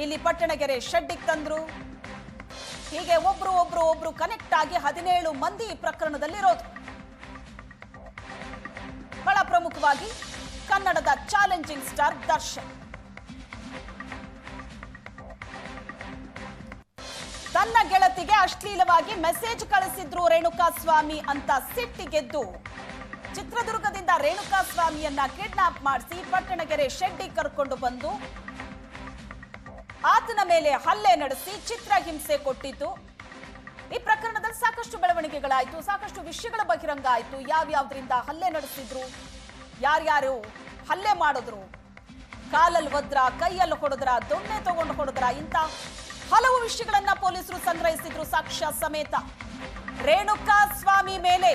ಇಲ್ಲಿ ಪಟ್ಟಣಗೆರೆ ಶೆಡ್ಡಿಗೆ ತಂದ್ರು. ಹೀಗೆ ಒಬ್ರು ಕನೆಕ್ಟ್ ಆಗಿ 17 ಮಂದಿ ಈ ಪ್ರಕರಣದಲ್ಲಿರೋದು. ಬಹಳ ಪ್ರಮುಖವಾಗಿ ಕನ್ನಡದ ಚಾಲೆಂಜಿಂಗ್ ಸ್ಟಾರ್ ದರ್ಶನ್ ತನ್ನ ಗೆಳತಿಗೆ ಅಶ್ಲೀಲವಾಗಿ ಮೆಸೇಜ್ ಕಳಿಸಿದ್ರು ರೇಣುಕಾಸ್ವಾಮಿ ಅಂತ ಸಿಟ್ಟಿಗೆದ್ದು ಚಿತ್ರದುರ್ಗದಿಂದ ರೇಣುಕಾಸ್ವಾಮಿಯನ್ನ ಕಿಡ್ನಾಪ್ ಮಾಡಿಸಿ ಪಟ್ಟಣಗೆರೆ ಶೆಡ್ಡಿಗೆ ಕರ್ಕೊಂಡು ಬಂದು ಆತನ ಮೇಲೆ ಹಲ್ಲೆ ನಡೆಸಿ ಚಿತ್ರಹಿಂಸೆ ಕೊಟ್ಟಿದ್ದು. ಈ ಪ್ರಕರಣದಲ್ಲಿ ಸಾಕಷ್ಟು ಬೆಳವಣಿಗೆಗಳಾಯಿತು, ಸಾಕಷ್ಟು ವಿಷಯಗಳ ಬಹಿರಂಗ ಆಯಿತು. ಯಾವ್ಯಾವ್ದ್ರಿಂದ ಹಲ್ಲೆ ನಡೆಸಿದ್ರು, ಯಾರ್ಯಾರು ಹಲ್ಲೆ ಮಾಡಿದ್ರು, ಕಾಲಲ್ಲಿ ಒದ್ರ, ಕೈಯಲ್ಲಿ ಹೊಡೆದ್ರ, ದೊಣ್ಣೆ ತಗೊಂಡು ಹೊಡೆದ್ರ, ಇಂಥ ಹಲವು ವಿಷಯಗಳನ್ನ ಪೊಲೀಸರು ಸಂಗ್ರಹಿಸಿದ್ರು ಸಾಕ್ಷ್ಯ ಸಮೇತ. ರೇಣುಕಾಸ್ವಾಮಿ ಮೇಲೆ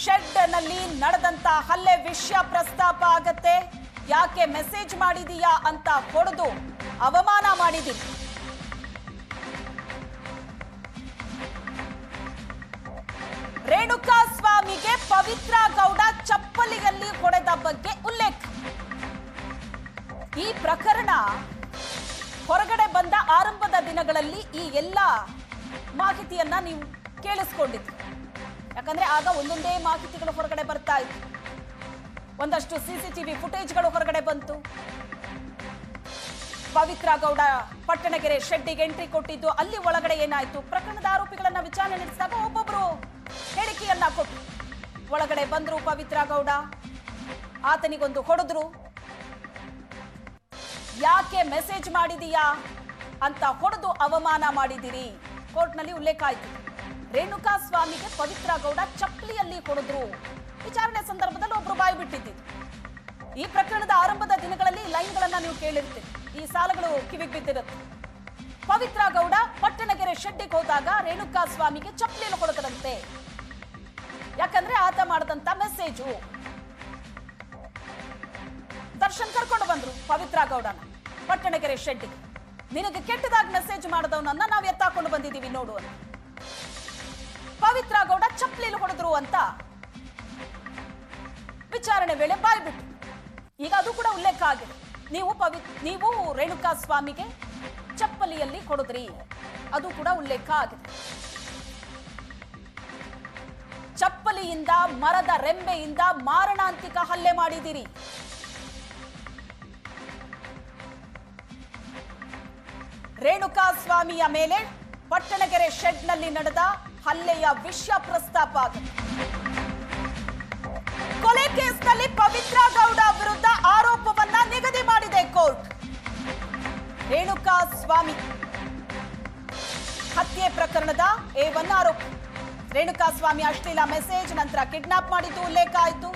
ಶೆಡ್ ನಲ್ಲಿ ನಡೆದಂತ ಹಲ್ಲೆ ವಿಷಯ ಪ್ರಸ್ತಾಪ ಆಗತ್ತೆ. ಯಾಕೆ ಮೆಸೇಜ್ ಮಾಡಿದೀಯಾ ಅಂತ ಹೊಡೆದು ಅವಮಾನ ಮಾಡಿದೀನಿ. ರೇಣುಕಾಸ್ವಾಮಿಗೆ ಪವಿತ್ರ ಗೌಡ ಚಪ್ಪಲಿಯಲ್ಲಿ ಹೊಡೆದ ಬಗ್ಗೆ ಉಲ್ಲೇಖ. ಈ ಪ್ರಕರಣ ಹೊರಗಡೆ ಬಂದ ಆರಂಭದ ದಿನಗಳಲ್ಲಿ ಈ ಎಲ್ಲ ಮಾಹಿತಿಯನ್ನ ನೀವು ಕೇಳಿಸ್ಕೊಂಡಿದ್ರಿ. ಯಾಕಂದ್ರೆ ಆಗ ಒಂದೊಂದೇ ಮಾಹಿತಿಗಳು ಹೊರಗಡೆ ಬರ್ತಾ ಇತ್ತು. ಒಂದಷ್ಟು ಸಿಸಿಟಿವಿ ಫುಟೇಜ್ಗಳು ಹೊರಗಡೆ ಬಂತು. ಪವಿತ್ರ ಗೌಡ ಪಟ್ಟಣಗೆರೆ ಶೆಡ್ಡಿಗೆ ಎಂಟ್ರಿ ಕೊಟ್ಟಿದ್ದು, ಅಲ್ಲಿ ಒಳಗಡೆ ಏನಾಯ್ತು, ಪ್ರಕರಣದ ಆರೋಪಿಗಳನ್ನ ವಿಚಾರಣೆ ನಡೆಸಿದಾಗ ಒಬ್ಬೊಬ್ರು ಹೇಳಿಕೆಯನ್ನ ಕೊಟ್ಟು ಒಳಗಡೆ ಬಂದ್ರು. ಪವಿತ್ರ ಗೌಡ ಆತನಿಗೊಂದು ಹೊಡೆದ್ರು. ಯಾಕೆ ಮೆಸೇಜ್ ಮಾಡಿದೀಯಾ ಅಂತ ಹೊಡೆದು ಅವಮಾನ ಮಾಡಿದಿರಿ. ಕೋರ್ಟ್ನಲ್ಲಿ ಉಲ್ಲೇಖ ಆಯ್ತು. ರೇಣುಕಾಸ್ವಾಮಿಗೆ ಪವಿತ್ರ ಗೌಡ ಚಪ್ಪಲಿಯಲ್ಲಿ ಹೊಡೆದ್ರು. ವಿಚಾರಣೆ ಸಂದರ್ಭದಲ್ಲಿ ಒಬ್ರು ಬಾಯಿ ಬಿಟ್ಟಿದ್ದು. ಈ ಪ್ರಕರಣದ ಆರಂಭದ ದಿನಗಳಲ್ಲಿ ಲೈನ್ಗಳನ್ನ ನೀವು ಕೇಳಿರ್ತೀರಿ, ಈ ಸಾಲಗಳು ಕಿವಿಗೆ ಬಿದ್ದಿರುತ್ತೆ. ಪವಿತ್ರ ಗೌಡ ಪಟ್ಟಣಗೆರೆ ಶೆಡ್ಡಿಗೆ ಹೋದಾಗ ರೇಣುಕಾಸ್ವಾಮಿಗೆ ಚಪ್ಪಲಿಯಲ್ಲಿ ಹೊಡೆದರಂತೆ. ಯಾಕಂದ್ರೆ ಆತ ಮಾಡದಂತ ಮೆಸೇಜು. ದರ್ಶನ್ ಕರ್ಕೊಂಡು ಬಂದ್ರು ಪವಿತ್ರ ಗೌಡನ ಪಟ್ಟಣಗೆರೆ ಶೆಡ್ಡಿಗೆ. ನಿನಗೆ ಕೆಟ್ಟದಾಗಿ ಮೆಸೇಜ್ ಮಾಡಿದವನನ್ನ ನಾವು ಎತ್ತಾಕೊಂಡು ಬಂದಿದ್ದೀವಿ ನೋಡು ಅಂತ. ಪವಿತ್ರ ಗೌಡ ಚಪ್ಪಲಿಯಲ್ಲಿ ಹೊಡೆದ್ರು ಅಂತ ವಿಚಾರಣೆ ವೇಳೆ ಬಾಯಿ ಬಿಟ್ಟು. ಈಗ ಅದು ಕೂಡ ಉಲ್ಲೇಖ ಆಗಿದೆ. ನೀವು ರೇಣುಕಾಸ್ವಾಮಿಗೆ ಚಪ್ಪಲಿಯಲ್ಲಿ ಹೊಡೆದ್ರಿ, ಅದು ಕೂಡ ಉಲ್ಲೇಖ ಆಗಿದೆ. ಚಪ್ಪಲಿಯಿಂದ, ಮರದ ರೆಂಬೆಯಿಂದ ಮಾರಣಾಂತಿಕ ಹಲ್ಲೆ ಮಾಡಿದಿರಿ. ರೇಣುಕಾಸ್ವಾಮಿಯ ಮೇಲೆ ಪಟ್ಟಣಗೆರೆ ಶೆಡ್ ನಲ್ಲಿ ನಡೆದ ಹಲ್ಲೆಯ ವಿಷಯ ಪ್ರಸ್ತಾಪ ಆಗುತ್ತೆ. ಕೊಲೆ ಕೇಸ್ನಲ್ಲಿ ಪವಿತ್ರ ಗೌಡ ವಿರುದ್ಧ ಆರೋಪವನ್ನ ನಿಗದಿ ಮಾಡಿದೆ ಕೋರ್ಟ್. ರೇಣುಕಾಸ್ವಾಮಿ ಹತ್ಯೆ ಪ್ರಕರಣದ A1 ಆರೋಪ. ರೇಣುಕಾಸ್ವಾಮಿ ಅಶ್ಲೀಲ ಮೆಸೇಜ್ ನಂತರ ಕಿಡ್ನಾಪ್ ಮಾಡಿದ್ದು ಉಲ್ಲೇಖ ಆಯಿತು.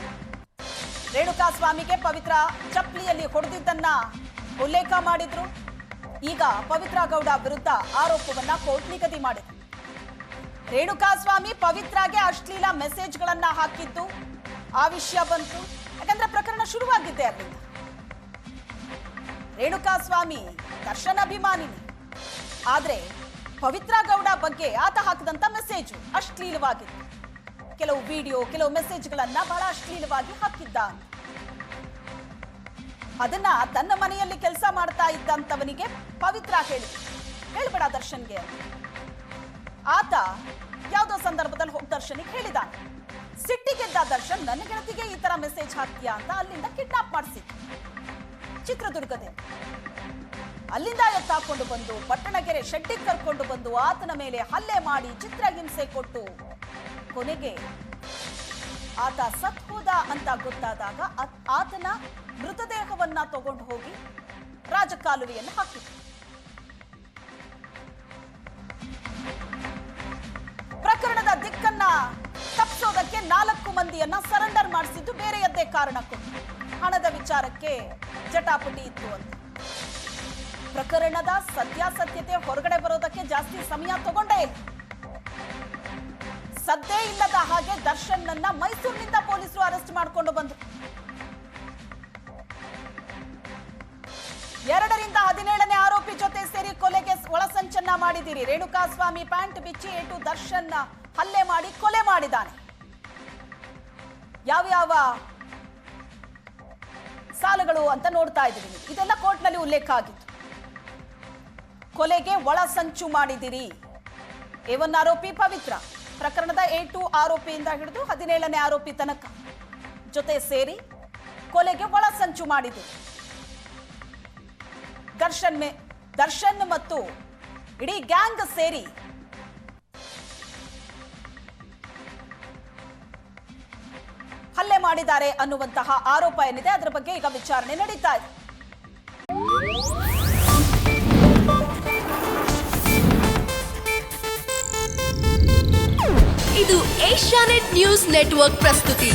ರೇಣುಕಾಸ್ವಾಮಿಗೆ ಪವಿತ್ರ ಚಪ್ಪಲಿಯಲ್ಲಿ ಹೊಡೆದಿದ್ದನ್ನ ಉಲ್ಲೇಖ ಮಾಡಿದ್ರು. ಈಗ ಪವಿತ್ರ ಗೌಡ ವಿರುದ್ಧ ಆರೋಪವನ್ನ ಕೋರ್ಟ್ ನಿಗದಿ ಮಾಡಿದೆ. ರೇಣುಕಾಸ್ವಾಮಿ ಪವಿತ್ರಗೆ ಅಶ್ಲೀಲ ಮೆಸೇಜ್ಗಳನ್ನ ಹಾಕಿದ್ದು ಆ ವಿಷಯ ಬಂತು. ಯಾಕಂದ್ರೆ ಪ್ರಕರಣ ಶುರುವಾಗಿದ್ದೆ ಅಲ್ಲಿಂದ. ರೇಣುಕಾಸ್ವಾಮಿ ದರ್ಶನ್ ಅಭಿಮಾನಿನಿ, ಆದ್ರೆ ಪವಿತ್ರ ಗೌಡ ಬಗ್ಗೆ ಆತ ಹಾಕಿದಂತ ಮೆಸೇಜ್ ಅಶ್ಲೀಲವಾಗಿತ್ತು. ಕೆಲವು ವಿಡಿಯೋ, ಕೆಲವು ಮೆಸೇಜ್ಗಳನ್ನ ಬಹಳ ಅಶ್ಲೀಲವಾಗಿ ಹಾಕಿದ್ದ ಅಂತ. ಅದನ್ನ ತನ್ನ ಮನೆಯಲ್ಲಿ ಕೆಲಸ ಮಾಡ್ತಾ ಇದ್ದಂತವನಿಗೆ ಪವಿತ್ರ ಹೇಳ್ಬೇಡ ದರ್ಶನ್ಗೆ. ಆತ ಯಾವುದೋ ಸಂದರ್ಭದಲ್ಲಿ ಹೋಗಿ ದರ್ಶನ್ಗೆ ಹೇಳಿದ. ಸಿಟ್ಟಿಗೆದ್ದ ದರ್ಶನ್, ನನ್ನ ಗೆಳತಿಗೆ ಈ ತರ ಮೆಸೇಜ್ ಹಾಕ್ತೀಯಾ ಅಂತ ಅಲ್ಲಿಂದ ಕಿಡ್ನಾಪ್ ಮಾಡಿಸಿದ್ರು ಚಿತ್ರದುರ್ಗದಿಂದ. ಅಲ್ಲಿಂದ ಎತ್ತಾಕೊಂಡು ಬಂದು ಪಟ್ಟಣಗೆರೆ ಶೆಡ್ಡಿಗೆ ಕರ್ಕೊಂಡು ಬಂದು ಆತನ ಮೇಲೆ ಹಲ್ಲೆ ಮಾಡಿ ಚಿತ್ರಹಿಂಸೆ ಕೊಟ್ಟು ಕೊನೆಗೆ ಆತ ಸತ್ ಹೋದ ಅಂತ ಗೊತ್ತಾದಾಗ ಆತನ ಮೃತದೇಹವನ್ನ ತಗೊಂಡು ಹೋಗಿ ರಾಜಕಾಲುವೆಯನ್ನು ಹಾಕಿದ್ರು. ಪ್ರಕರಣದ ದಿಕ್ಕನ್ನ ತಪ್ಪಿಸೋದಕ್ಕೆ 4 ಮಂದಿಯನ್ನ ಸರೆಂಡರ್ ಮಾಡಿಸಿದ್ದು ಬೇರೆಯದ್ದೇ ಕಾರಣ ಕೊಟ್ಟು. ಹಣದ ವಿಚಾರಕ್ಕೆ ಜಟಾಪಟಿ ಇತ್ತು ಅಂತ. ಪ್ರಕರಣದ ಸತ್ಯಾಸತ್ಯತೆ ಹೊರಗಡೆ ಬರೋದಕ್ಕೆ ಜಾಸ್ತಿ ಸಮಯ ತಗೊಂಡೇ ಇಲ್ಲ. ಸದ್ದೇ ಇಲ್ಲದ ಹಾಗೆ ದರ್ಶನ್ ನನ್ನ ಮೈಸೂರಿನಿಂದ ಪೊಲೀಸರು ಅರೆಸ್ಟ್ ಮಾಡಿಕೊಂಡು ಬಂದರು. 2 ರಿಂದ 17ನೇ ಆರೋಪಿ ಜೊತೆ ಸೇರಿ ಕೊಲೆಗೆ ಒಳಸಂಚನ್ನ ಮಾಡಿದಿರಿ. ರೇಣುಕಾಸ್ವಾಮಿ ಪ್ಯಾಂಟ್ ಬಿಚ್ಚಿ ಏಟು ದರ್ಶನ್ ಹಲ್ಲೆ ಮಾಡಿ ಕೊಲೆ ಮಾಡಿದ್ದಾನೆ. ಯಾವ ಸಾಲಗಳು ಅಂತ ನೋಡ್ತಾ ಇದ್ದೀವಿ. ಇದೆಲ್ಲ ಕೋರ್ಟ್ನಲ್ಲಿ ಉಲ್ಲೇಖ ಆಗಿತ್ತು. ಕೊಲೆಗೆ ಒಳಸಂಚು ಮಾಡಿದಿರಿ. A1 ಆರೋಪಿ ಪವಿತ್ರ ಪ್ರಕರಣದ A2 ಆರೋಪಿಯಿಂದ ಹಿಡಿದು 17ನೇ ಆರೋಪಿ ತನಕ ಜೊತೆ ಸೇರಿ ಕೊಲೆಗೆ ಒಳಸಂಚು ಮಾಡಿದೆ. ದರ್ಶನ್ ಮತ್ತು ಇಡೀ ಗ್ಯಾಂಗ್ ಸೇರಿ ಹಲ್ಲೆ ಮಾಡಿದ್ದಾರೆ ಅನ್ನುವಂತಹ ಆರೋಪ ಏನಿದೆ ಅದರ ಬಗ್ಗೆ ಈಗ ವಿಚಾರಣೆ ನಡೀತಾ ಇದೆ. ಇದು ಏಷ್ಯಾನೆಟ್ ನ್ಯೂಸ್ ನೆಟ್ವರ್ಕ್ ಪ್ರಸ್ತುತಿ.